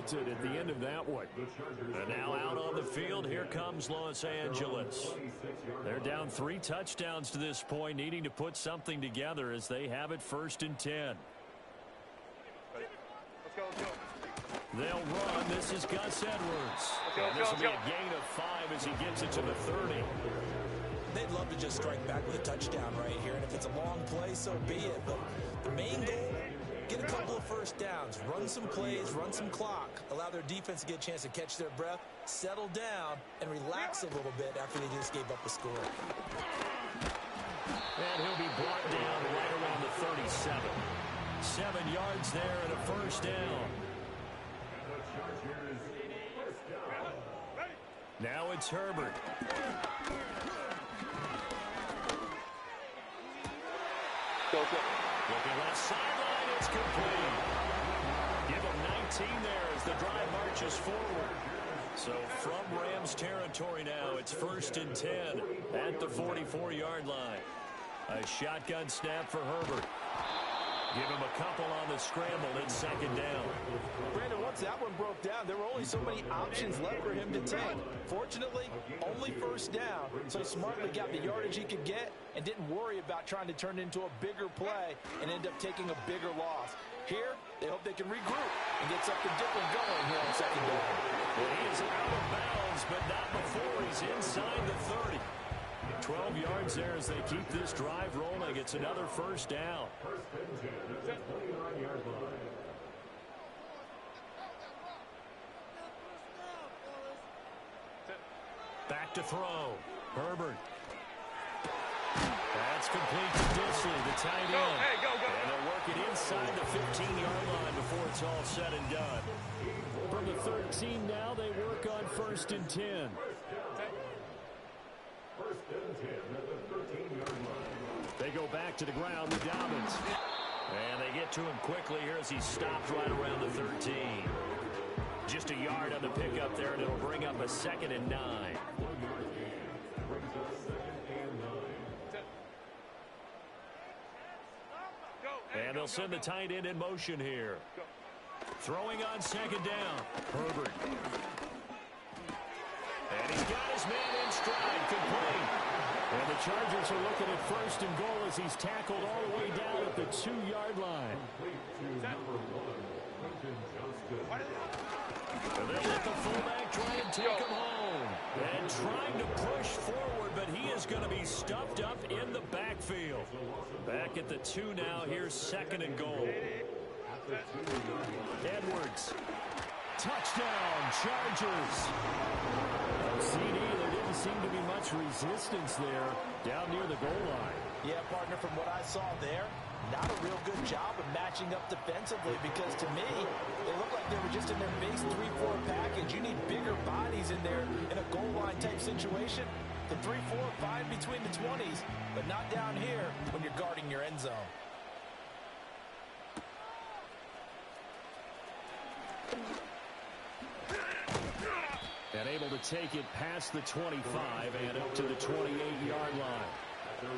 halted at the end of that one. And now out on the field, here comes Los Angeles. They're down 3 touchdowns to this point, needing to put something together as they have it 1st and 10. They'll run. This is Gus Edwards. And this will be a gain of 5 as he gets it to the 30. They'd love to just strike back with a touchdown right here, and if it's a long play, so be it. But the main goal, get a couple of first downs, run some plays, run some clock, allow their defense to get a chance to catch their breath, settle down, and relax a little bit after they just gave up a score. And he'll be brought down right around the 37. 7 yards there and a first down. Now it's Herbert. Looking left sideline, it's complete. Give him 19 there as the drive marches forward. So from Rams territory now, it's 1st and 10 at the 44-yard line. A shotgun snap for Herbert. Give him a couple on the scramble in 2nd down. Brandon, once that one broke down, there were only so many options left for him to take. Fortunately, only 1st down, so smartly got the yardage he could get and didn't worry about trying to turn it into a bigger play and end up taking a bigger loss. Here, they hope they can regroup and get something different going here on 2nd down. Well, he is out of bounds, but not before he's inside the 30. 12 yards there as they keep this drive rolling. It's another 1st down. Back to throw. Herbert. That's complete to Disley, the tight end. And they'll work it inside the 15-yard line before it's all said and done. From the 13 now, they work on 1st and 10. They go back to the ground with Dobbins. And they get to him quickly here as he stopped right around the 13. Just a yard on the pickup there, and it'll bring up a 2nd and 9. And they'll send the tight end in motion here. Throwing on 2nd down. Herbert. And he's got his man in stride, complete. And the Chargers are looking at 1st and goal as he's tackled all the way down at the 2-yard line. And they'll let the fullback try and take him home. And trying to push forward, but he is going to be stuffed up in the backfield. Back at the 2 now. Here's 2nd and goal. Edwards. Touchdown, Chargers. CD, there didn't seem to be much resistance there down near the goal line. Yeah, partner, from what I saw there, not a real good job of matching up defensively because to me, they looked like they were just in their base 3-4 package. You need bigger bodies in there in a goal line type situation. The 3-4 fine between the 20s, but not down here when you're guarding your end zone. And able to take it past the 25 and up to the 28-yard line.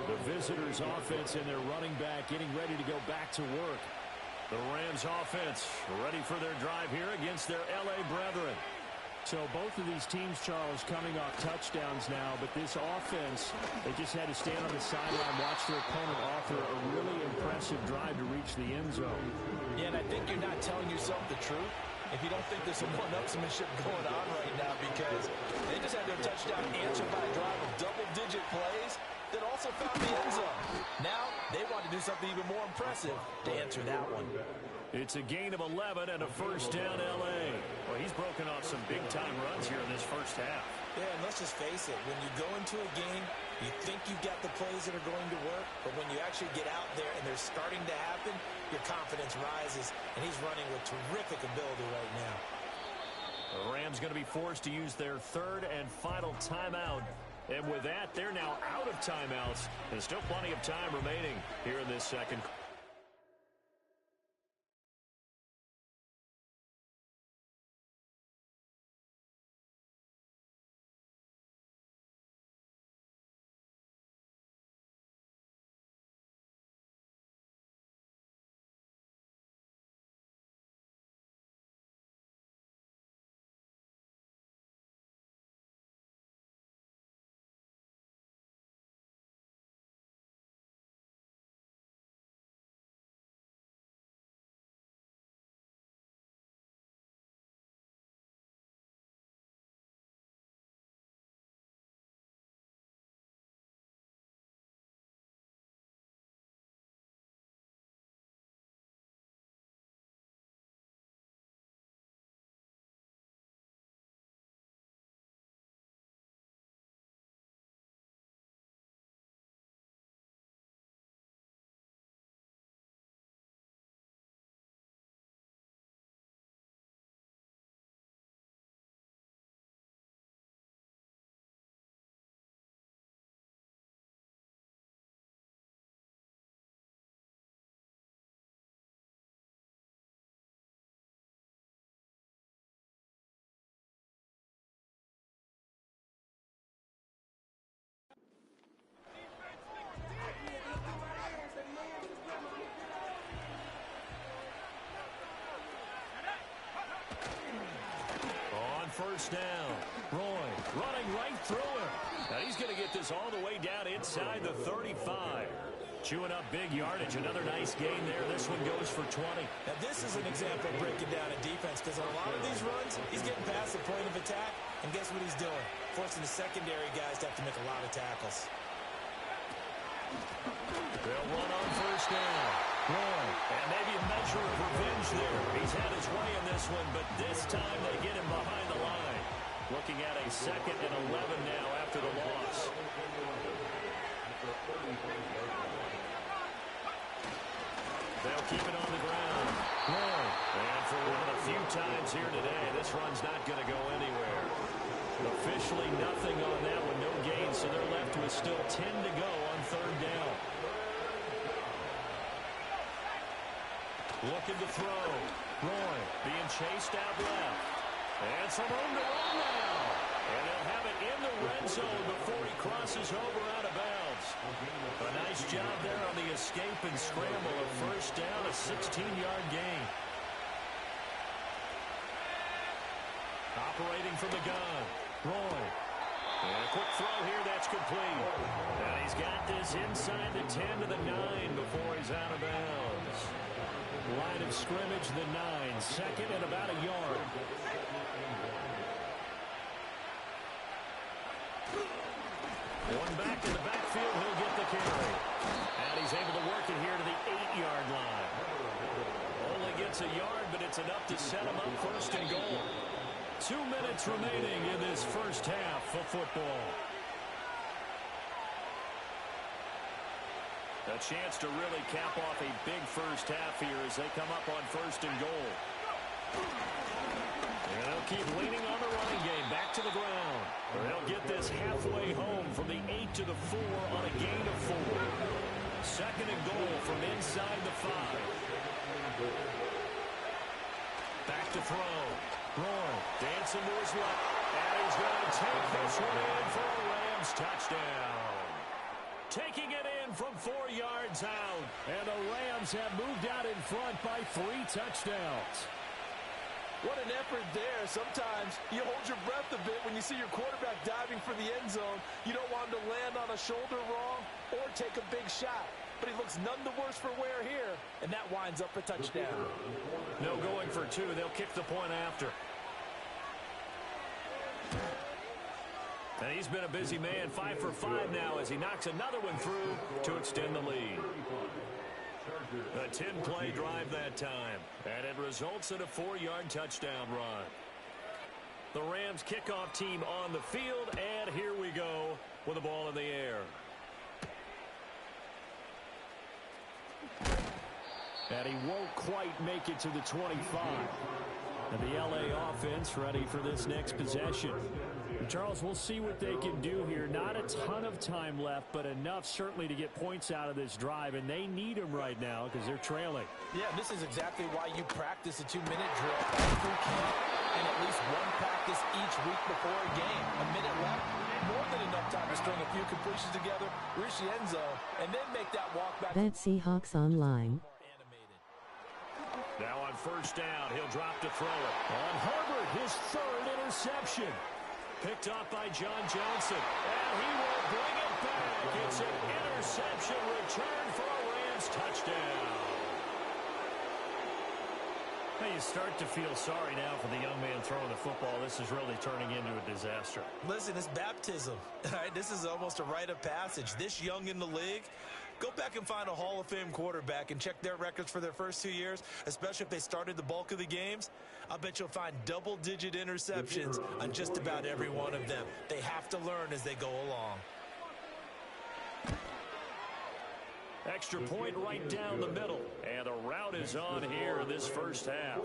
The visitors' offense and their running back getting ready to go back to work. The Rams' offense ready for their drive here against their L.A. brethren. So both of these teams, Charles, coming off touchdowns now, but this offense, they just had to stand on the sideline, watch their opponent offer a really impressive drive to reach the end zone. Yeah, and I think you're not telling yourself the truth if you don't think there's some one-upsmanship going on right now, because they just had their touchdown answered by a drive of double-digit plays that also found the end zone. Now they want to do something even more impressive to answer that one. It's a gain of 11 and a 1st down L.A. Well, he's broken off some big-time runs here in this first half. Yeah, and let's just face it, when you go into a game, you think you've got the plays that are going to work, but when you actually get out there and they're starting to happen, your confidence rises, and he's running with terrific ability right now. The Rams going to be forced to use their 3rd and final timeout. And with that, they're now out of timeouts. There's still plenty of time remaining here in this second quarter. first down. Roy running right through him. And he's going to get this all the way down inside the 35. Chewing up big yardage. Another nice gain there. This one goes for 20. Now, this is an example of breaking down a defense, because on a lot of these runs, he's getting past the point of attack, and guess what he's doing? Forcing the secondary guys to have to make a lot of tackles. They'll run on first down. Roy, and maybe a measure of revenge there. He's had his way in this one, but this time they get him behind the line. Looking at a 2nd and 11 now after the loss. They'll keep it on the ground. Roy, and for one of the few times here today, this run's not going to go anywhere. Officially nothing on that one, no gain, so they're left with still 10 to go on 3rd down. Looking to throw. Roy being chased out left. And some room to run now. And they'll have it in the red zone before he crosses over out of bounds. A nice job there on the escape and scramble. A first down, a 16-yard gain. Operating from the gun. Roy. And a quick throw here, that's complete. And he's got this inside the 10 to the 9 before he's out of bounds. Line of scrimmage, the 9. 2nd and about a yard. One back in the backfield, he'll get the carry. And he's able to work it here to the 8-yard line. Only gets a yard, but it's enough to set him up 1st and goal. 2 minutes remaining in this first half of football. A chance to really cap off a big first half here as they come up on 1st and goal. And they'll keep leaning on the running game. Back to the ground. They'll get this halfway home from the 8 to the 4 on a gain of 4. 2nd and goal from inside the 5. Back to throw. Roy dancing to his left. And he's going to take this one in for a Rams touchdown. Taking it in from 4 yards out. And the Rams have moved out in front by 3 touchdowns. What an effort there. Sometimes you hold your breath a bit when you see your quarterback diving for the end zone. You don't want him to land on a shoulder wrong or take a big shot. But he looks none the worse for wear here, and that winds up a touchdown. No going for 2. They'll kick the point after. And he's been a busy man, 5 for 5 now as he knocks another one through to extend the lead. A 10-play drive that time, and it results in a 4-yard touchdown run. The Rams kickoff team on the field, and here we go with the ball in the air. And he won't quite make it to the 25. And the LA offense ready for this next possession. Charles, we'll see what they can do here. Not a ton of time left, but enough certainly to get points out of this drive, and they need them right now because they're trailing. Yeah, this is exactly why you practice a 2-minute drill every camp and at least one practice each week before a game. A minute left, more than enough time to string a few completions together, reach the end zone, and then make that walk back. Bet Seahawks Online. Now on first down, he'll drop to throw it. On Herbert, his 3rd interception. Picked off by John Johnson. And he will bring it back. It's an interception return for a Rams touchdown. Now you start to feel sorry now for the young man throwing the football. This is really turning into a disaster. Listen, it's baptism. Right? This is almost a rite of passage. This young in the league, go back and find a Hall of Fame quarterback and check their records for their first 2 years, especially if they started the bulk of the games. I bet you'll find double-digit interceptions on just about every one of them. They have to learn as they go along. Extra point right down the middle. And the route is on here in this first half.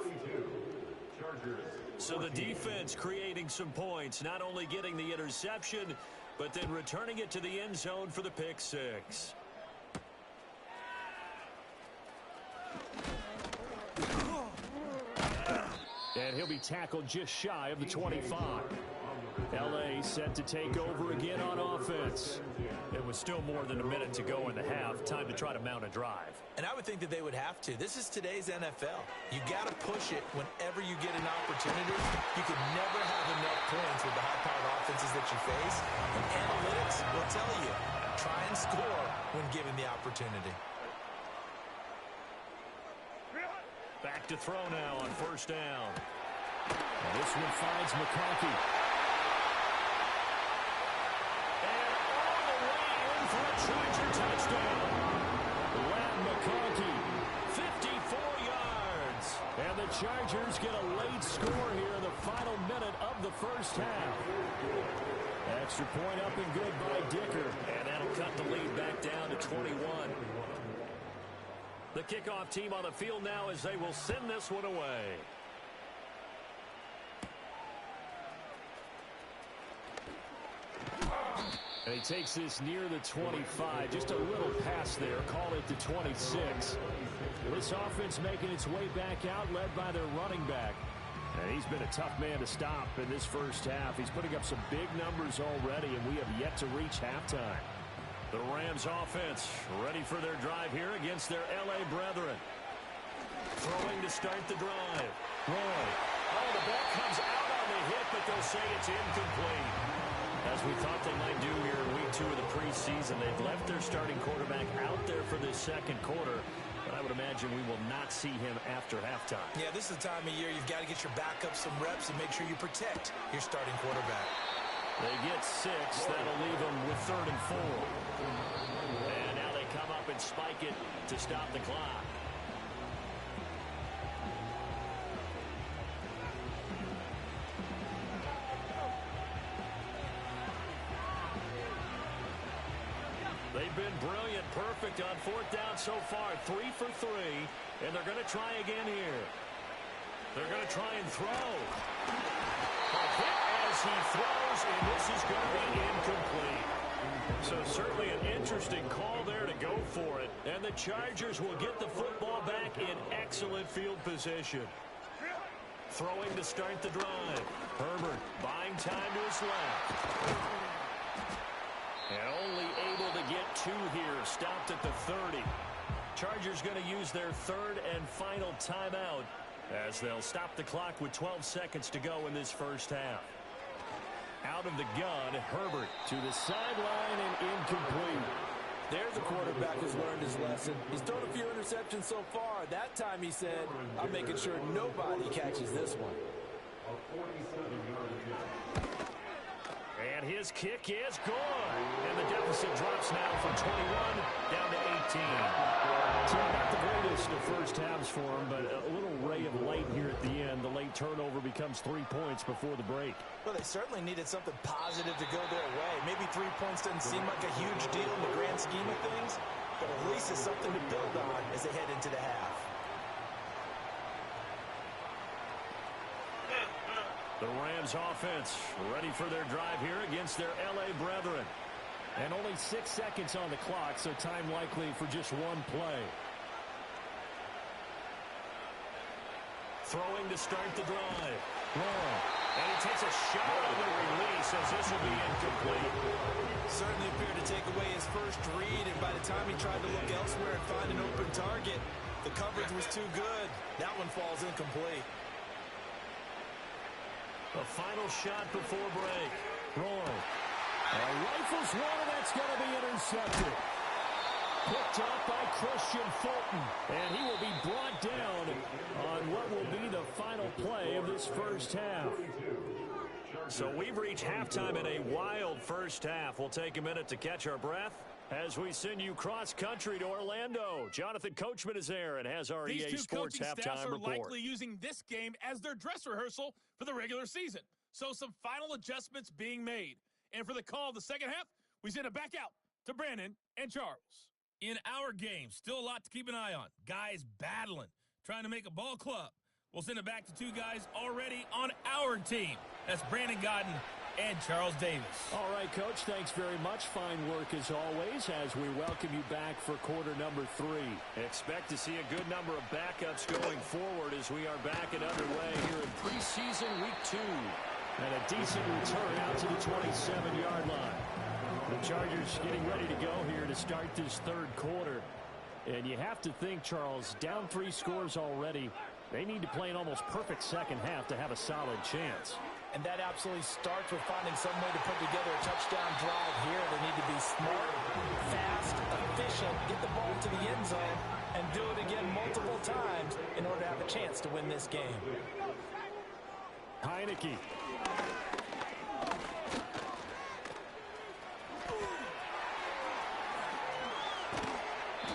So the defense creating some points, not only getting the interception, but then returning it to the end zone for the pick 6. And he'll be tackled just shy of the 25. L.A. set to take over again on offense. It was still more than a minute to go in the half. Time to try to mount a drive. And I would think that they would have to. This is today's NFL. You got to push it whenever you get an opportunity. You can never have enough points with the high-powered offenses that you face. And analytics will tell you, try and score when given the opportunity. Back to throw now on first down. And this one finds McConkey. And all the way in for a Charger touchdown. Lamb McConkey, 54 yards. and the Chargers get a late score here in the final minute of the first half. Extra point up and good by Dicker. And that'll cut the lead back down to 21. The kickoff team on the field now as they will send this one away. And he takes this near the 25. Just a little pass there. Call it the 26. This offense making its way back out, led by their running back. And he's been a tough man to stop in this first half. He's putting up some big numbers already, and we have yet to reach halftime. The Rams offense ready for their drive here against their L.A. brethren. Throwing to start the drive. Roy. Oh, the ball comes out on the hit, but they'll say it's incomplete. As we thought they might do here in week 2 of the preseason, they've left their starting quarterback out there for this second quarter. But I would imagine we will not see him after halftime. Yeah, this is the time of year you've got to get your backup some reps and make sure you protect your starting quarterback. They get 6. That'll leave them with 3rd and 4. And now they come up and spike it to stop the clock. They've been brilliant, perfect on 4th down so far. 3 for 3, and they're going to try again here. They're going to try and throw. A hit as he throws, and this is going to be incomplete. So certainly an interesting call there to go for it. And the Chargers will get the football back in excellent field position. Throwing to start the drive. Herbert buying time to his left. And only able to get 2 here. Stopped at the 30. Chargers going to use their 3rd and final timeout as they'll stop the clock with 12 seconds to go in this first half. Out of the gun, Herbert to the sideline and incomplete. There's a quarterback who's learned his lesson. He's thrown a few interceptions so far. That time he said, I'm making sure nobody catches this one. And his kick is good. And the deficit drops now from 21 down to 18. So not the greatest of first halves for him, but a little ray of light here at the end. The late turnover becomes 3 points before the break. Well, they certainly needed something positive to go their way. Maybe 3 points doesn't seem like a huge deal in the grand scheme of things, but at least it's something to build on as they head into the half. The Rams offense ready for their drive here against their L.A. brethren. And only 6 seconds on the clock, so time likely for just 1 play. Throwing to start the drive. Long. And he takes a shot on the release as this will be incomplete. Certainly appeared to take away his first read, and by the time he tried to look elsewhere and find an open target, the coverage was too good. That one falls incomplete. The final shot before break. Roy. Rifles one, and that's going to be intercepted. Picked up by Christian Fulton, and he will be brought down on what will be the final play of this first half. So we've reached halftime in a wild first half. We'll take a minute to catch our breath as we send you cross-country to Orlando. Jonathan Coachman is there and has our EA Sports halftime report. Are likely using this game as their dress rehearsal for the regular season. So some final adjustments being made. And for the call of the second half, we send it back out to Brandon and Charles. In our game, still a lot to keep an eye on. Guys battling, trying to make a ball club. We'll send it back to 2 guys already on our team. That's Brandon Godden and Charles Davis. All right, Coach, thanks very much. Fine work as always as we welcome you back for quarter number 3. Expect to see a good number of backups going forward as we are back and underway here in preseason week 2. And a decent return out to the 27-yard line. The Chargers getting ready to go here to start this third quarter. And you have to think, Charles, down 3 scores already. They need to play an almost perfect second half to have a solid chance. And that absolutely starts with finding some way to put together a touchdown drive here. They need to be smart, fast, efficient, get the ball to the end zone, and do it again multiple times in order to have a chance to win this game. Heineke.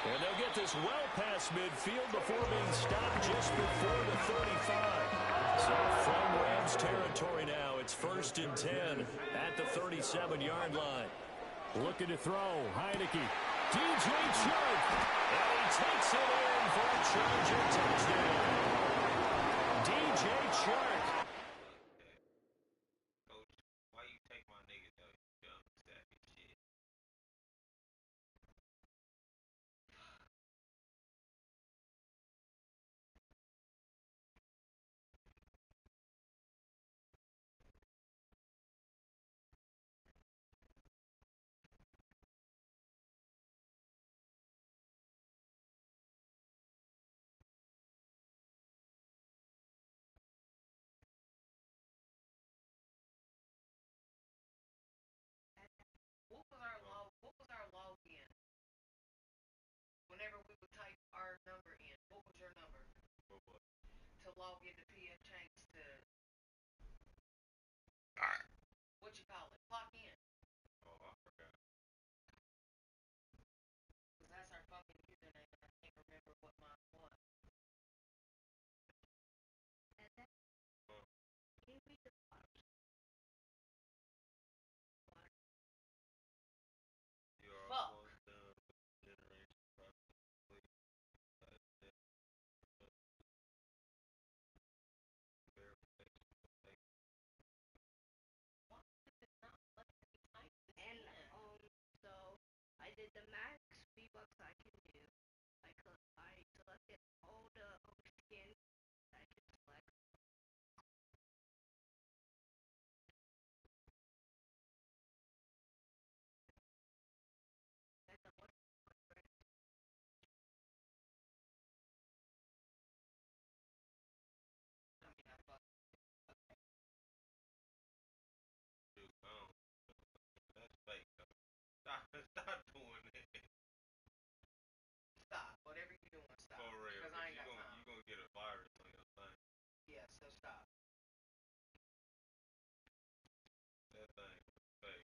And they'll get this well past midfield before being stopped just before the 35. So from Rams territory now, it's 1st and 10 at the 37-yard line. Looking to throw. Heineke. DJ Chark. And he takes it in for a Charger touchdown. DJ Chark. What was our login? Whenever we would type our number in, what was your number? To log into PF Chanks to what you call it? Clock in. Oh, I forgot. Because that's our fucking username. I can't remember what mine was. I did the max V-Bucks I can do. I selected all the skins I can select. Stop doing it. Stop. Whatever you're doing, stop. For real. Because I ain't got time. You're going to get a virus on your thing. Yeah, so stop. That thing is fake.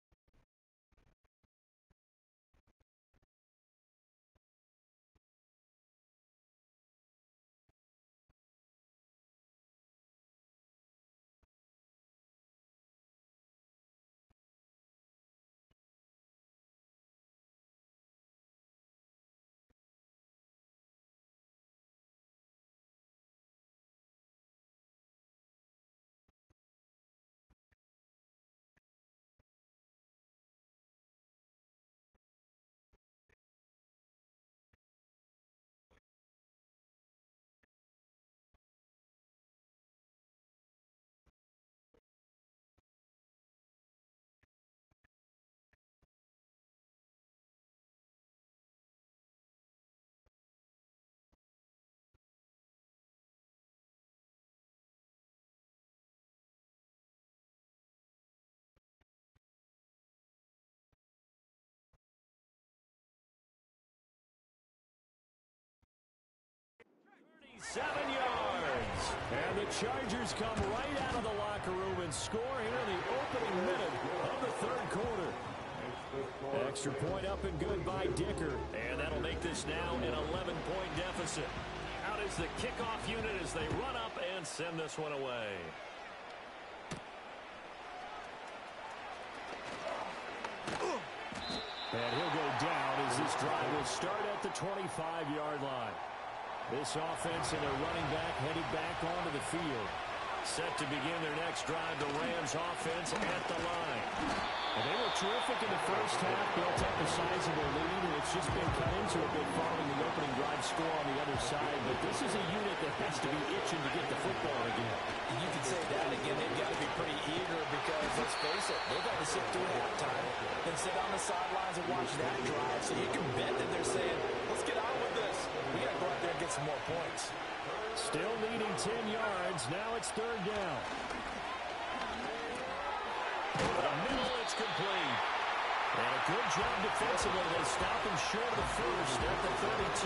Seven yards. And the Chargers come right out of the locker room and score here in the opening minute of the third quarter. Extra point up and good by Dicker. And that'll make this now an 11-point deficit. Out is the kickoff unit as they run up and send this one away. And he'll go down as this drive will start at the 25-yard line. This offense and their running back headed back onto the field. Set to begin their next drive, the Rams offense at the line. And they were terrific in the first half, built up a sizable lead, and it's just been cut into a bit following the opening drive score on the other side. But this is a unit that has to be itching to get the football again. You could say that again. They've got to be pretty eager to sit through halftime, then sit on the sidelines and watch that drive. So you can bet that they're saying, let's get on with this. We got to go out there and get some more points. Still leading 10 yards. Now it's third down. Over the middle, it's complete. And a good job defensively. They stop him short of the first at the 32.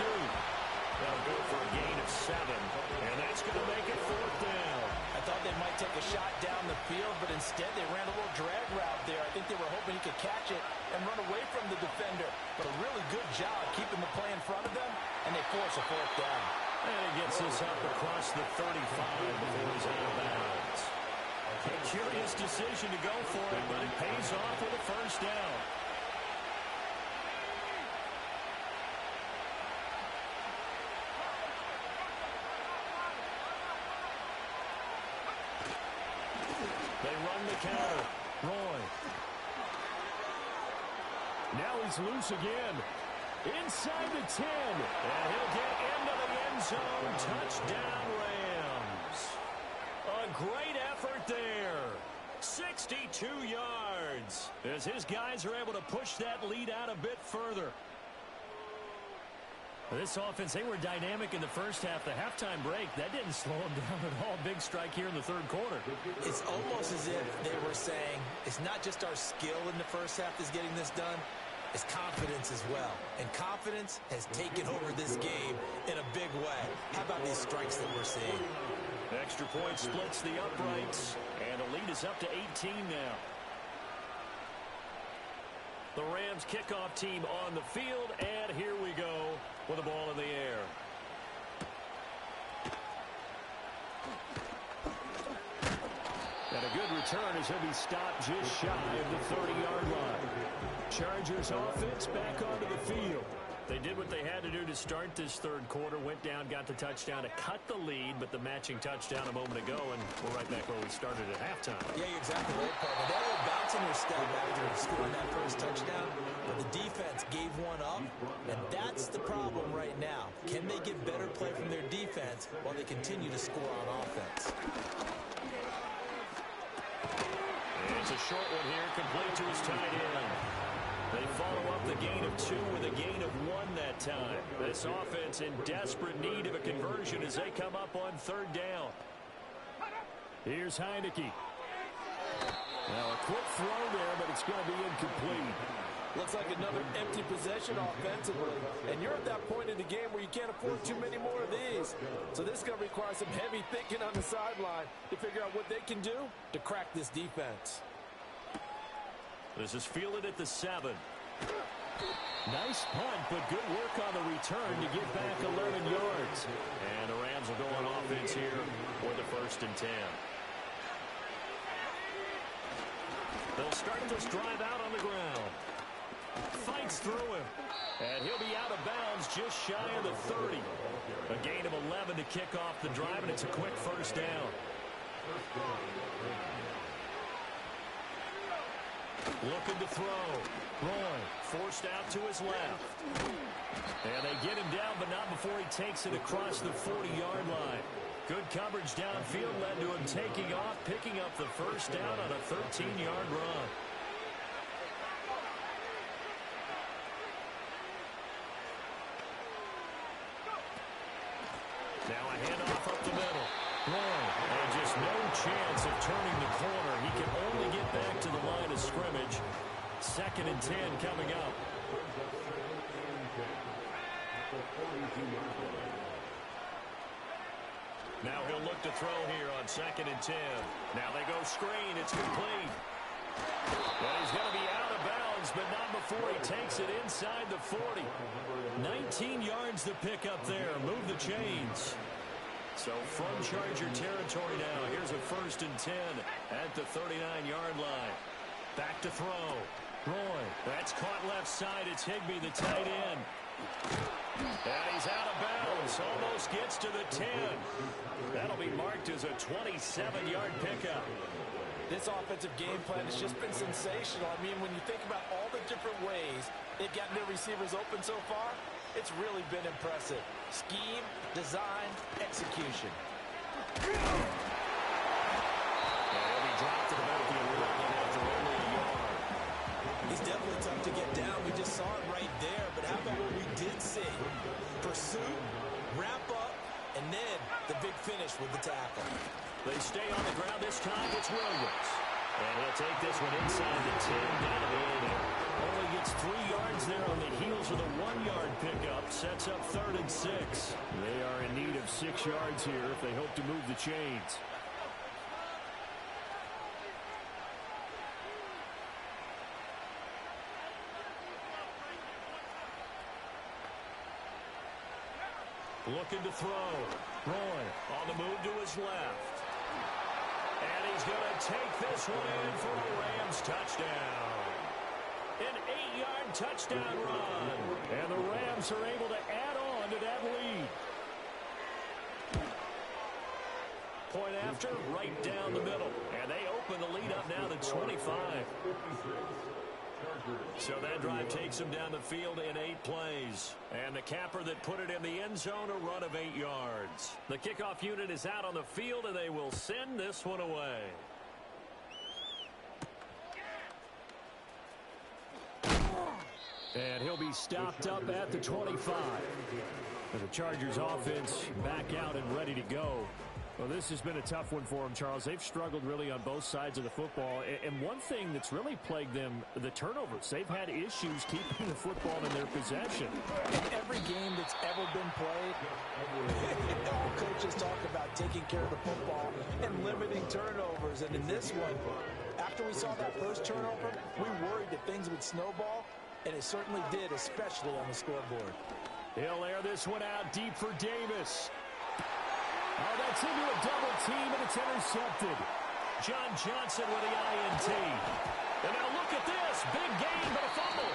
They'll go for a gain of 7. And that's going to make it fourth down. I thought they might take a shot down the field, but instead they ran a little drag route there. I think they were hoping he could catch it and run away from the defender. But a really good job keeping the play in front of them, and they force a fourth down. And he gets this up across the 35 before he's out of bounds. A curious decision to go for it, but it pays off with a first down. They run the counter. Roy. Now he's loose again. Inside the 10. And he'll get into the end zone. Touchdown, Rams. A great effort there. 62 yards. As his guys are able to push that lead out a bit further. This offense, they were dynamic in the first half. The halftime break, that didn't slow them down at all. Big strike here in the third quarter. It's almost as if they were saying, it's not just our skill in the first half that's getting this done, it's confidence as well. And confidence has taken over this game in a big way. How about these strikes that we're seeing? Extra point splits the uprights, and the lead is up to 18 now. The Rams kickoff team on the field, and here we go with the ball in the air. And a good return as he'll be stopped just shy of the 30-yard line. Chargers offense back onto the field. They did what they had to do to start this third quarter, went down, got the touchdown to cut the lead, but the matching touchdown a moment ago, and we're right back where we started at halftime. Yeah, you're exactly right, Parker. They were bouncing their step after scoring that first touchdown, but the defense gave one up, and that's the problem right now. Can they get better play from their defense while they continue to score on offense? And it's a short one here, complete to his tight end. They follow up the gain of 2 with a gain of 1 that time. This offense in desperate need of a conversion as they come up on third down. Here's Heineke. Now a quick throw there, but it's going to be incomplete. Looks like another empty possession offensively. And you're at that point in the game where you can't afford too many more of these. So this is going to require some heavy thinking on the sideline to figure out what they can do to crack this defense. This is fielded at the 7. Nice punt, but good work on the return to get back 11 yards. And the Rams will go on offense here for the 1st and 10. They'll start this drive out on the ground. Fights through him. And he'll be out of bounds just shy of the 30. A gain of 11 to kick off the drive, and it's a quick first down. Looking to throw. Roy forced out to his left. And they get him down, but not before he takes it across the 40-yard line. Good coverage downfield led to him taking off, picking up the first down on a 13-yard run. Now a handoff up the middle. Roy, and just no chance of turning the corner. He can only get back to the line of scrimmage. 2nd and 10 coming up. Now he'll look to throw here on 2nd and 10. Now they go screen. It's complete. Well, he's going to be out of bounds, but not before he takes it inside the 40. 19 yards to pick up there. Move the chains. So from Charger territory now, here's a 1st and 10 at the 39-yard line. Back to throw. Roy, that's caught left side. It's Higbee, the tight end. And he's out of bounds. Almost gets to the 10. That'll be marked as a 27-yard pickup. This offensive game plan has just been sensational. I mean, when you think about all the different ways they've gotten their receivers open so far, it's really been impressive. Scheme, design, execution. And he'll be dropped to about the 11 after only a yard. with the tackle. They stay on the ground this time. It's Williams. And he'll take this one inside the 10 down to the 8. Only gets 3 yards there on the heels of the 1-yard pickup. Sets up 3rd and 6. They are in need of 6 yards here if they hope to move the chains. Looking to throw. Roy on the move to his left. And he's going to take this one in for a Rams touchdown. An 8-yard touchdown run. And the Rams are able to add on to that lead. Point after, right down the middle. And they open the lead up now to 25. So that drive takes them down the field in 8 plays. And the capper that put it in the end zone, a run of 8 yards. The kickoff unit is out on the field, and they will send this one away. And he'll be stopped up at the 25. And the Chargers offense back out and ready to go. Well, this has been a tough one for them, Charles. They've struggled really on both sides of the football. And one thing that's really plagued them, the turnovers. They've had issues keeping the football in their possession. In every game that's ever been played, all coaches talk about taking care of the football and limiting turnovers. And in this one, after we saw that first turnover, we worried that things would snowball, and it certainly did, especially on the scoreboard. He'll air this one out deep for Davis. Oh, that's into a double team, and it's intercepted. John Johnson with the INT. And now look at this. Big gain, but a fumble.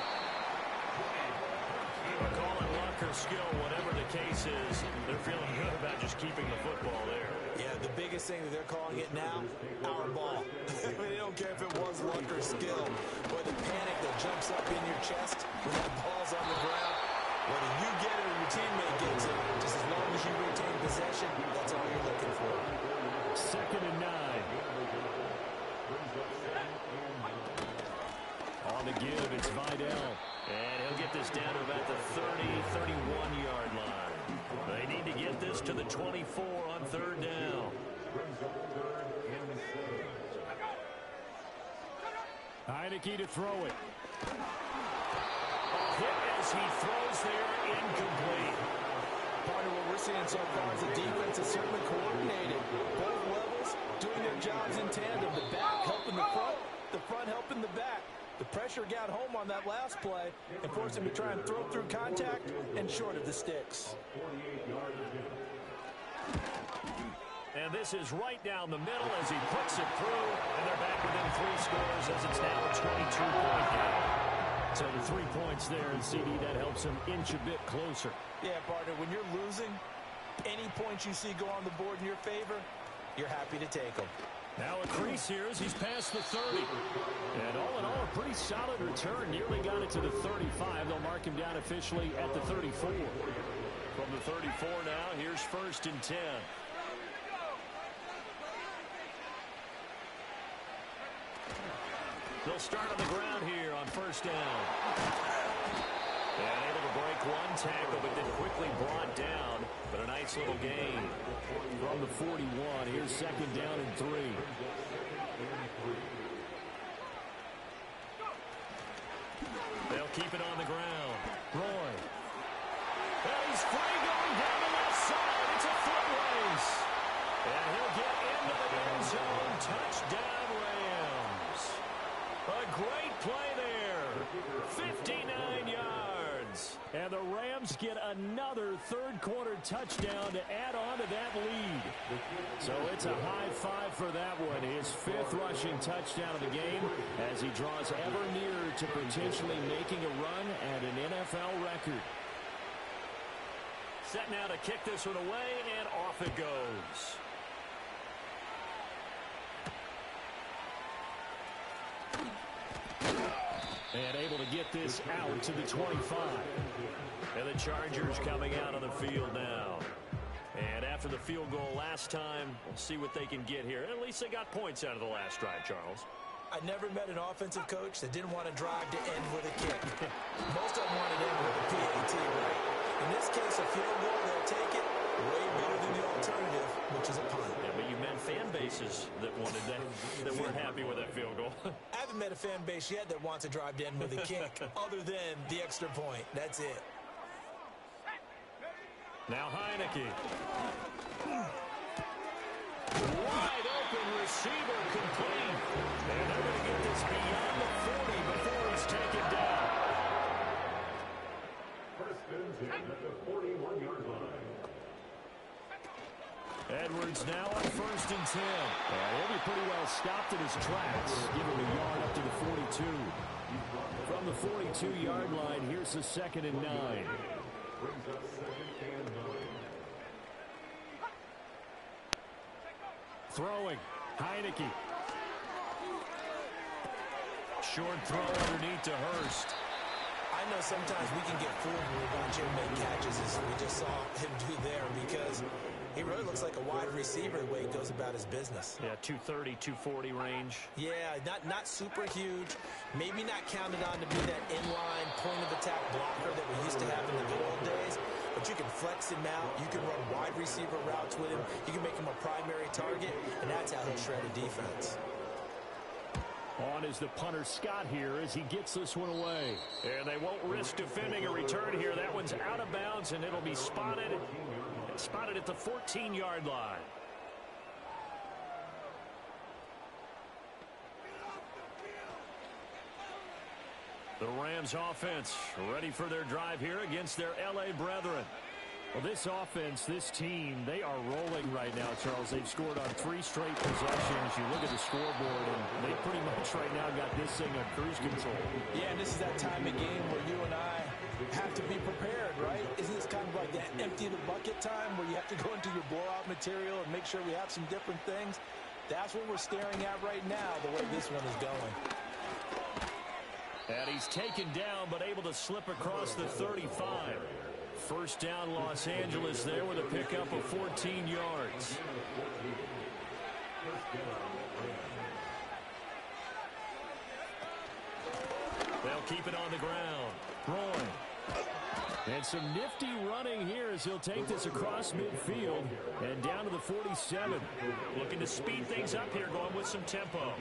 Call it luck or skill, whatever the case is. They're feeling good about just keeping the football there. Yeah, the biggest thing that they're calling it now, our ball. I mean, they don't care if it was luck or skill, but the panic that jumps up in your chest when that ball's on the ground. Whether you get it or your teammate gets it, just as long as you retain possession, that's all you're looking for. 2nd and 9. On the give, it's Vidal. And he'll get this down to about the 30, 31-yard line. They need to get this to the 24 on 3rd down. Heineke to throw it. Hit as he throws there, incomplete. Part of what we're seeing so far is the defense is certainly coordinated. Both levels doing their jobs in tandem. The back helping the front helping the back. The pressure got home on that last play and forced him to try and throw through contact and short of the sticks. And this is right down the middle as he puts it through. And they're back within 3 scores as it's now a 22-point game. So the 3 points there, and CD, that helps him inch a bit closer. Yeah, partner, when you're losing, any points you see go on the board in your favor, you're happy to take them. Now a crease here as he's past the 30. And all in all, a pretty solid return. Nearly got it to the 35. They'll mark him down officially at the 34. From the 34 now, here's 1st and 10. They'll start on the ground here on 1st down. And able to break one tackle, but then quickly brought down. But a nice little gain from the 41. Here's 2nd down and 3. They'll keep it on the ground. Roy. And he's free going down the left side. It's a foot race. And he'll get into the end zone. Touchdown, Rams. A great play there. 59 yards. And the Rams get another 3rd quarter touchdown to add on to that lead. So it's a high 5 for that one. His 5th rushing touchdown of the game as he draws ever nearer to potentially making a run at an NFL record. Set now to kick this one away, and off it goes. And able to get this out to the 25. And the Chargers coming out on the field now. And after the field goal last time, we'll see what they can get here. At least they got points out of the last drive, Charles. I never met an offensive coach that didn't want to drive to end with a kick. Most of them wanted to end with a PAT, right? In this case, a field goal, they'll take it. Way better than the alternative, which is a punt. Yeah, but you met fan bases that wanted that weren't happy with that field goal. I haven't met a fan base yet that wants to drive in with a kick other than the extra point. That's it. Now Heineke. Wide open receiver complete. And they're going to get this beyond the 40 before he's taken down. At the 41-yard line. Edwards now on 1st and 10. He'll be pretty well stopped in his tracks. Give him a yard up to the 42. From the 42-yard line, here's the 2nd and 9. Brings up 2nd and 9. Throwing. Heineke. Short throw underneath to Hurst. I know sometimes we can get fooled when we watch him make catches, as we just saw him do there, because he really looks like a wide receiver the way he goes about his business. Yeah, 230, 240 range. Yeah, not super huge. Maybe not counted on to be that inline point-of-attack blocker that we used to have in the good old days. But you can flex him out. You can run wide receiver routes with him. You can make him a primary target, and that's how he'll shred a defense. On is the punter Scott here as he gets this one away. And they won't risk defending a return here. That one's out of bounds, and it'll be spotted at the 14-yard line. The Rams offense ready for their drive here against their L.A. brethren. Well, this offense, this team, they are rolling right now, Charles. They've scored on 3 straight possessions. You look at the scoreboard, and they pretty much right now got this thing on cruise control. Yeah, and this is that time of game where you and I have to be prepared, right? Isn't this kind of like that empty the bucket time where you have to go into your blowout material and make sure we have some different things? That's what we're staring at right now, the way this one is going. And he's taken down, but able to slip across the 35. First down, Los Angeles there with a pickup of 14 yards. They'll keep it on the ground. Roy. And some nifty running here as he'll take this across midfield and down to the 47. Looking to speed things up here, going with some tempo.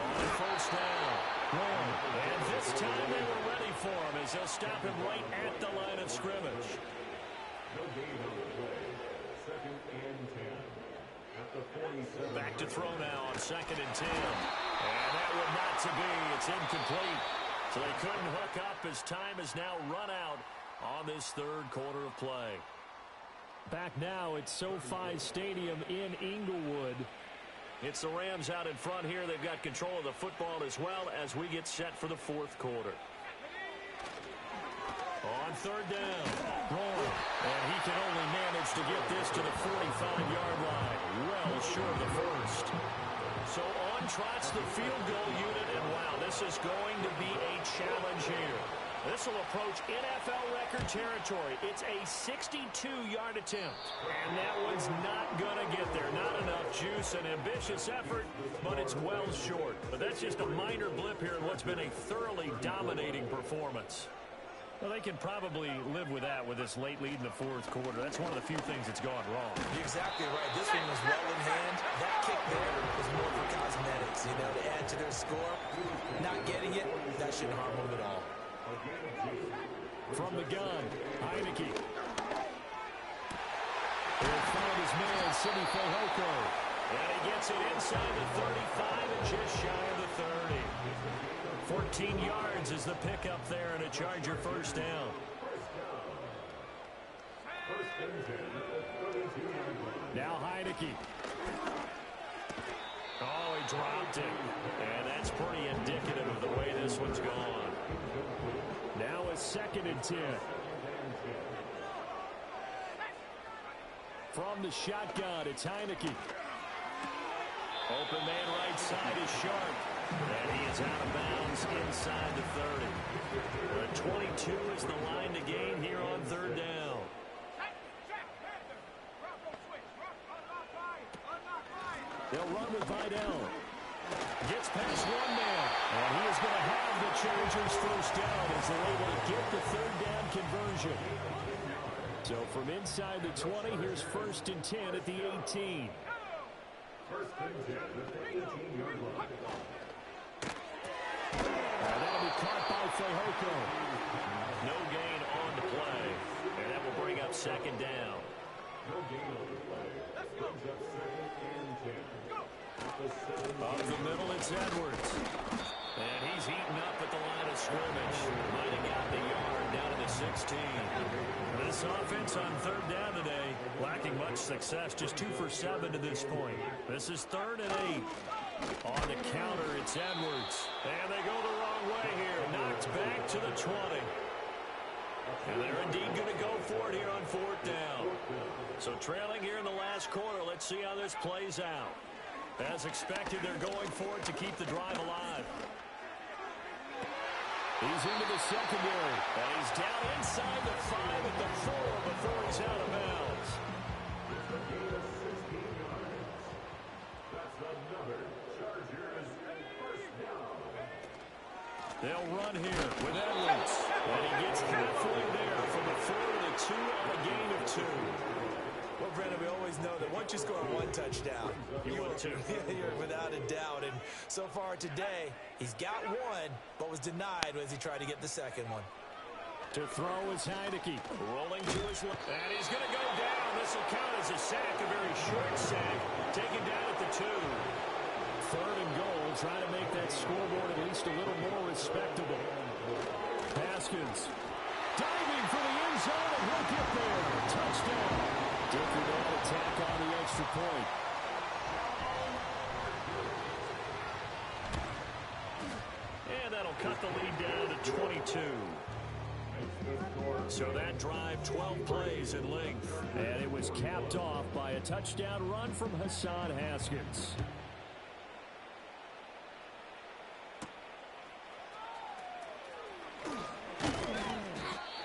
On first down. And this time they were ready for him as they'll stop him right at the line of scrimmage. No gain on the play. 2nd and 10. At the 47. Back to throw now on 2nd and 10. And that would not to be. It's incomplete. So they couldn't hook up as time has now run out on this 3rd quarter of play. Back now at SoFi Stadium in Inglewood. It's the Rams out in front here. They've got control of the football as well as we get set for the 4th quarter. On 3rd down, Roy. And he can only manage to get this to the 45-yard line. Well short of the first. So on trots the field goal unit, and wow, this is going to be a challenge here. This will approach NFL record territory. It's a 62-yard attempt. And that one's not going to get there. Not enough juice, an ambitious effort, but it's well short. But that's just a minor blip here in what's been a thoroughly dominating performance. Well, they can probably live with that with this late lead in the 4th quarter. That's one of the few things that's gone wrong. You're exactly right. This one was well in hand. That kick there was more for cosmetics, you know, to add to their score. Not getting it, that shouldn't harm them at all. From the gun, Heineke. He'll find his man, Sidney Fehoko. And he gets it inside the 35 and just shy of the 30. 14 yards is the pickup there and a Charger first down. Now Heineke. Oh, he dropped it. And that's pretty indicative of the way this one's gone. Now a 2nd and 10. From the shotgun, it's Heineke. Open man right side is Sharp. And he is out of bounds inside the 30. 22 is the line to gain here on 3rd down. They'll run with Vidal. Gets past one man. And he is going to have the Chargers first down as they're able to get the third down conversion. So from inside the 20, here's 1st and 10 at the 18. 1st and 10 at the 18-yard line. And that'll be caught by Fehoko. No gain on the play. And that will bring up 2nd down. No gain on the play. Brings up 2nd and 10. At the 7. Up the middle, it's Edwards. And he's heating up at the line of scrimmage. Mining out the yard down to the 16. This offense on 3rd down today, lacking much success, just 2 for 7 to this point. This is 3rd and 8. On the counter, it's Edwards. And they go the wrong way here. Knocked back to the 20. And they're indeed going to go for it here on 4th down. So trailing here in the last quarter, let's see how this plays out. As expected, they're going for it to keep the drive alive. He's into the secondary. And he's down inside the 5 at the 4 before he's out of bounds. It's a gain of 16 yards. That's another Chargers first down. They'll run here with Edwards. And he gets halfway there from the 4 to the 2 on a gain of 2. Well, Brandon, we always know that once you score 1 touchdown, You will too. You're without a doubt. And so far today, he's got 1, but was denied as he tried to get the 2nd one. To throw is Heineke. Rolling to his left. And he's going to go down. This will count as a sack, a very short sack. Taken down at the 2. 3rd and goal. Trying to make that scoreboard at least a little more respectable. Haskins diving for the end zone, and he'll get there. Touchdown. Different attack on the extra point. And that'll cut the lead down to 22. So that drive, 12 plays in length. And it was capped off by a touchdown run from Hassan Haskins.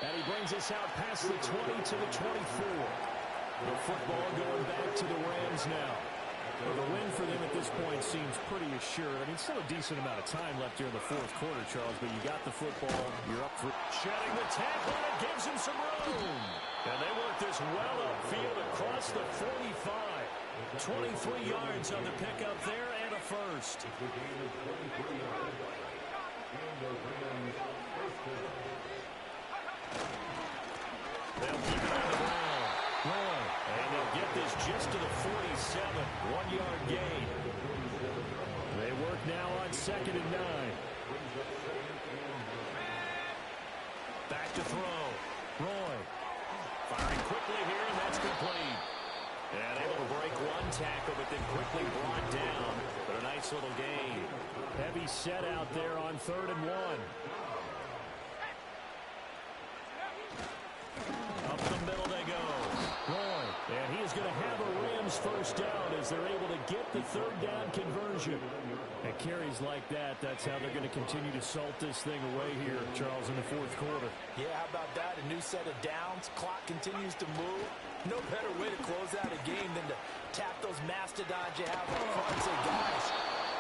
And he brings us out past the 20 to the 24. The football going back to the Rams now. Well, the win for them at this point seems pretty assured. I mean, still a decent amount of time left here in the 4th quarter, Charles, but you got the football. You're up for shedding the tackle, and it gives him some room. And they work this well upfield across the 45. 23 yards on the pickup there and a first. It's a gain of 23 yards. And the Rams first down. They'll keep it on the ground. Roy. And they'll get this just to the 47. 1-yard gain. They work now on 2nd and 9. Back to throw. Roy. Firing quickly here, and that's complete. And able to break 1 tackle, but then quickly brought down. But a nice little gain. Heavy set out there on 3rd and 1. Up the middle they go. Roy. And he is going to have a Rams first down as they're able to get the 3rd down conversion. And carries like that, that's how they're going to continue to salt this thing away here, Charles, in the 4th quarter. Yeah, how about that? A new set of downs. Clock continues to move. No better way to close out a game than to tap those mastodons you have up front and say, guys,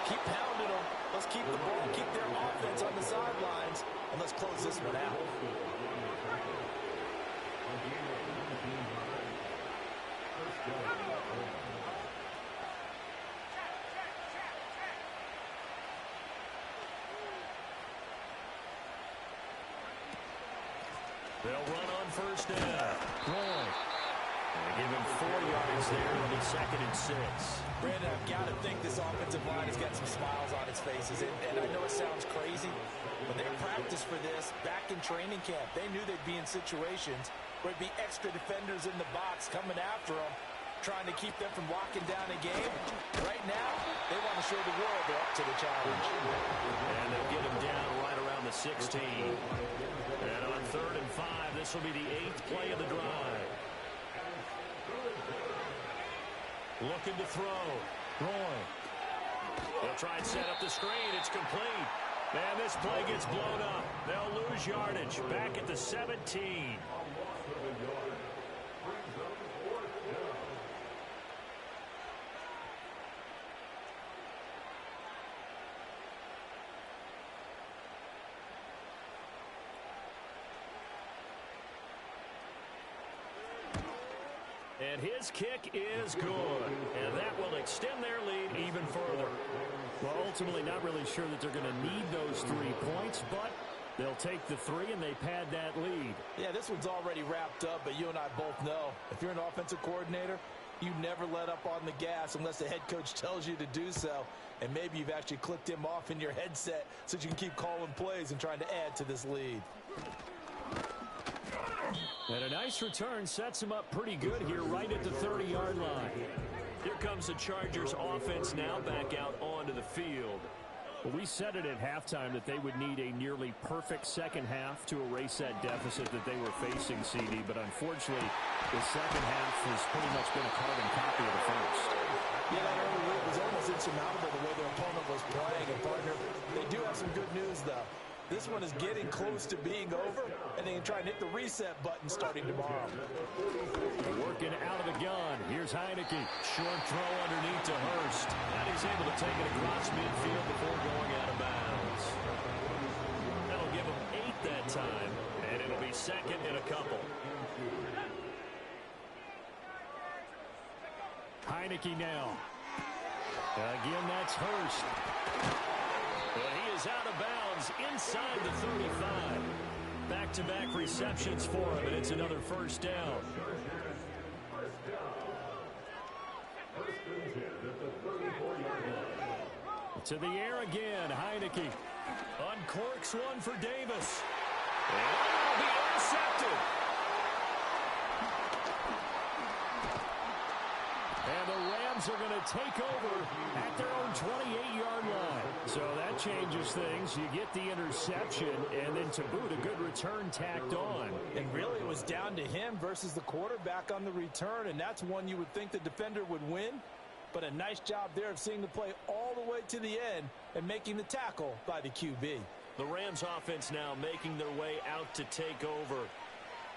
keep pounding them. Let's keep the ball, keep their offense on the sidelines, and let's close this one out. They'll run on first down. Roy. They give him 4 yards there on the 2nd and 6. Brandon, I've got to think this offensive line has got some smiles on its faces. And I know it sounds crazy, but they practiced for this back in training camp. They knew they'd be in situations where it'd be extra defenders in the box coming after them, trying to keep them from locking down a game. Right now, they want to show the world they're up to the challenge. And they'll get him down right around the 16. And on 3rd and 5, this will be the 8th play of the drive. Looking to throw. Roy. They'll try and set up the screen. It's complete. And this play gets blown up. They'll lose yardage. Back at the 17. And his kick is good. And that will extend their lead even further. Well, ultimately, not really sure that they're going to need those 3 points, but they'll take the 3 and they pad that lead. Yeah, this one's already wrapped up, but you and I both know if you're an offensive coordinator, you never let up on the gas unless the head coach tells you to do so. And maybe you've actually clicked him off in your headset so you can keep calling plays and trying to add to this lead. And a nice return sets him up pretty good here right at the 30-yard line. Here comes the Chargers offense now back out onto the field. Well, we said it at halftime that they would need a nearly perfect second half to erase that deficit that they were facing, CD. But unfortunately, the second half has pretty much been a carbon copy of the first. Yeah, that early lead was almost insurmountable the way their opponent was playing. And, partner, they do have some good news, though. This one is getting close to being over, and they can try and hit the reset button starting tomorrow. Working out of the gun. Here's Heineke. Short throw underneath to Hurst. And he's able to take it across midfield before going out of bounds. That'll give him 8 that time, and it'll be second and a couple. Heineke now. Again, that's Hurst. But he is out of bounds inside the 35. Back-to-back receptions for him, and it's another first down. To the air again, Heineke. Uncorks one for Davis. And it'll be intercepted. And the Rams are going to take over at their own 28-yard line. So that changes things. You get the interception, and then to boot, a good return tacked on. And really, it was down to him versus the quarterback on the return, and that's one you would think the defender would win. But a nice job there of seeing the play all the way to the end and making the tackle by the QB. The Rams offense now making their way out to take over.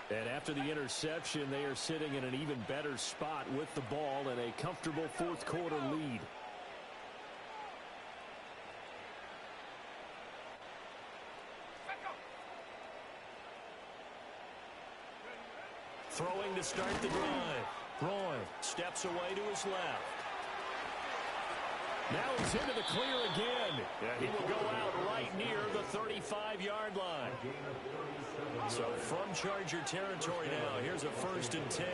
And after the interception, they are sitting in an even better spot with the ball and a comfortable fourth quarter lead. Throwing to start the drive. Roy steps away to his left. Now he's into the clear again. And he will go out right near the 35-yard line. So from Charger territory now, here's a 1st and 10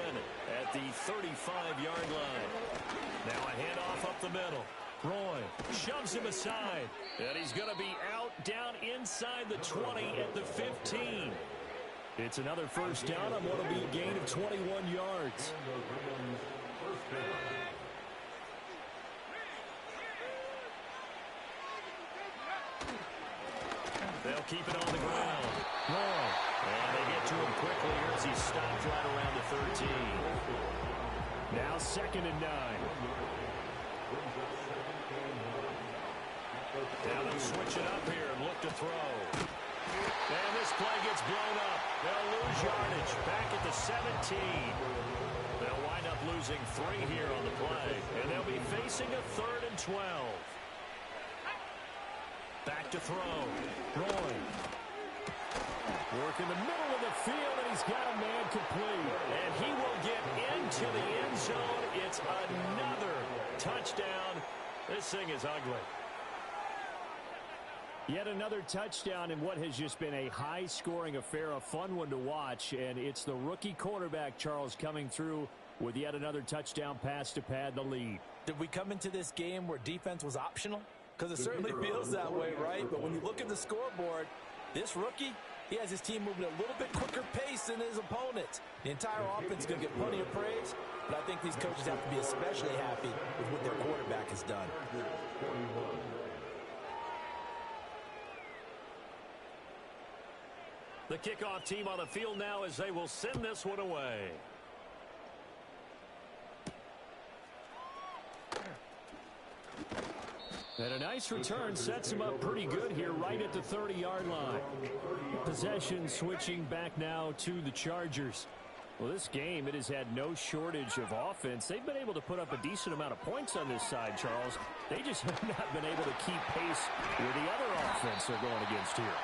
at the 35-yard line. Now a handoff up the middle. Roy shoves him aside. And he's going to be out down inside the 20 at the 15. It's another first down on what will be a gain of 21 yards. They'll keep it on the ground. Roy. And they get to him quickly here as he stopped right around the 13. Now 2nd and 9. Now they'll switch it up here and look to throw. And this play gets blown up. They'll lose yardage back at the 17. They'll wind up losing 3 here on the play. And they'll be facing a 3rd and 12. Back to throw. Roy. Work in the middle of the field, and he's got a man complete. And he will get into the end zone. It's another touchdown. This thing is ugly. Yet another touchdown in what has just been a high-scoring affair, a fun one to watch. And it's the rookie quarterback, Charles, coming through with yet another touchdown pass to pad the lead. Did we come into this game where defense was optional? Because it certainly feels that way, right? But when you look at the scoreboard, this rookie, he has his team moving at a little bit quicker pace than his opponents. The entire offense is going to get plenty of praise, but I think these coaches have to be especially happy with what their quarterback has done. The kickoff team on the field now as they will send this one away. And a nice return sets him up pretty good here right at the 30-yard line. Possession switching back now to the Chargers. Well, this game, it has had no shortage of offense. They've been able to put up a decent amount of points on this side, Charles. They just have not been able to keep pace with the other offense they're going against here.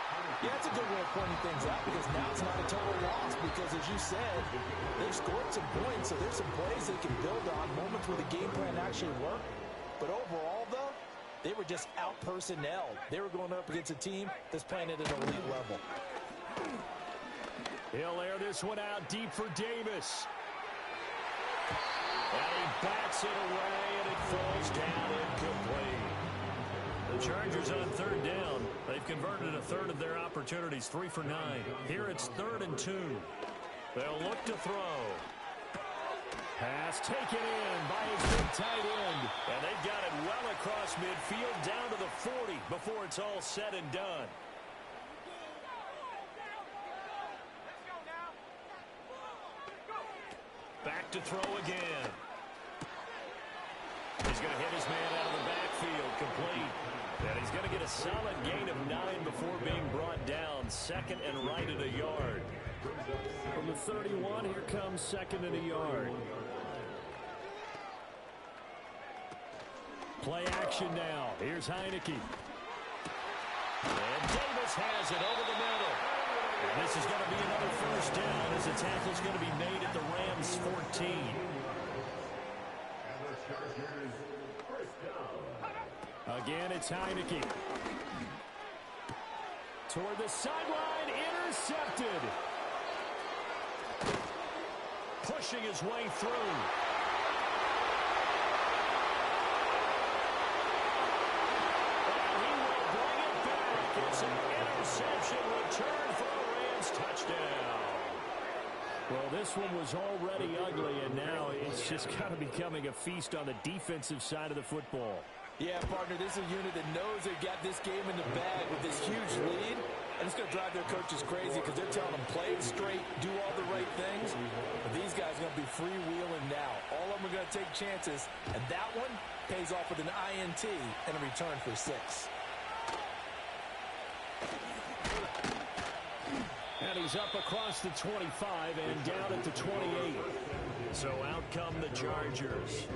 Yeah, it's a good way of pointing things out because now it's not a total loss because, as you said, they've scored some points, so there's some plays they can build on, moments where the game plan actually worked. But overall, though, they were just out-personnelled. They were going up against a team that's playing at an elite level. He'll air this one out deep for Davis. And he bats it away, and it falls down incomplete. The Chargers on third down. They've converted a third of their opportunities, 3 for 9. Here it's 3rd and 2. They'll look to throw. Pass taken in by his big tight end. And they've got it well across midfield down to the 40 before it's all said and done. Back to throw again. He's going to hit his man out of the backfield, complete. And he's going to get a solid gain of 9 before being brought down. 2nd and right at a yard. From the 31, here comes 2nd and a yard. Play action now. Here's Heineke. And Davis has it over the middle. And this is going to be another first down as the tackle's going to be made at the Rams 14. Again, it's Heineke. Toward the sideline, intercepted. Pushing his way through. And he will bring it back. It's an interception return for a Rams touchdown. Well, this one was already ugly, and now it's just kind of becoming a feast on the defensive side of the football. Yeah, partner, this is a unit that knows they've got this game in the bag with this huge lead, and it's going to drive their coaches crazy because they're telling them play it straight, do all the right things. But these guys are going to be freewheeling now. All of them are going to take chances, and that one pays off with an INT and a return for 6. And he's up across the 25 and down at the 28. So out come the Chargers.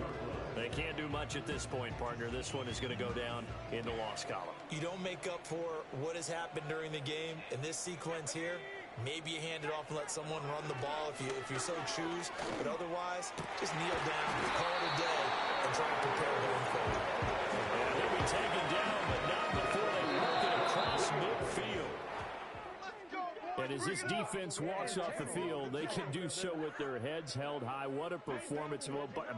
They can't do much at this point, partner. This one is going to go down in the loss column. You don't make up for what has happened during the game. In this sequence here, maybe you hand it off and let someone run the ball if you so choose. But otherwise, just kneel down, call it a day, and try to prepare going forward. And he'll be taken down, but not before they work it across midfield. And as this defense walks off the field, they can do so with their heads held high. What a performance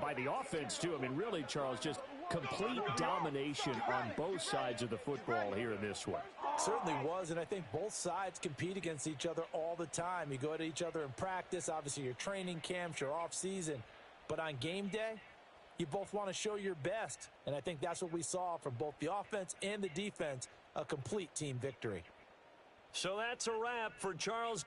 by the offense, too. I mean, really, Charles, just complete domination on both sides of the football here in this one. Certainly was, and I think both sides compete against each other all the time. You go at each other in practice, obviously your training camps, your off-season. But on game day, you both want to show your best. And I think that's what we saw from both the offense and the defense, a complete team victory. So that's a wrap for Charles.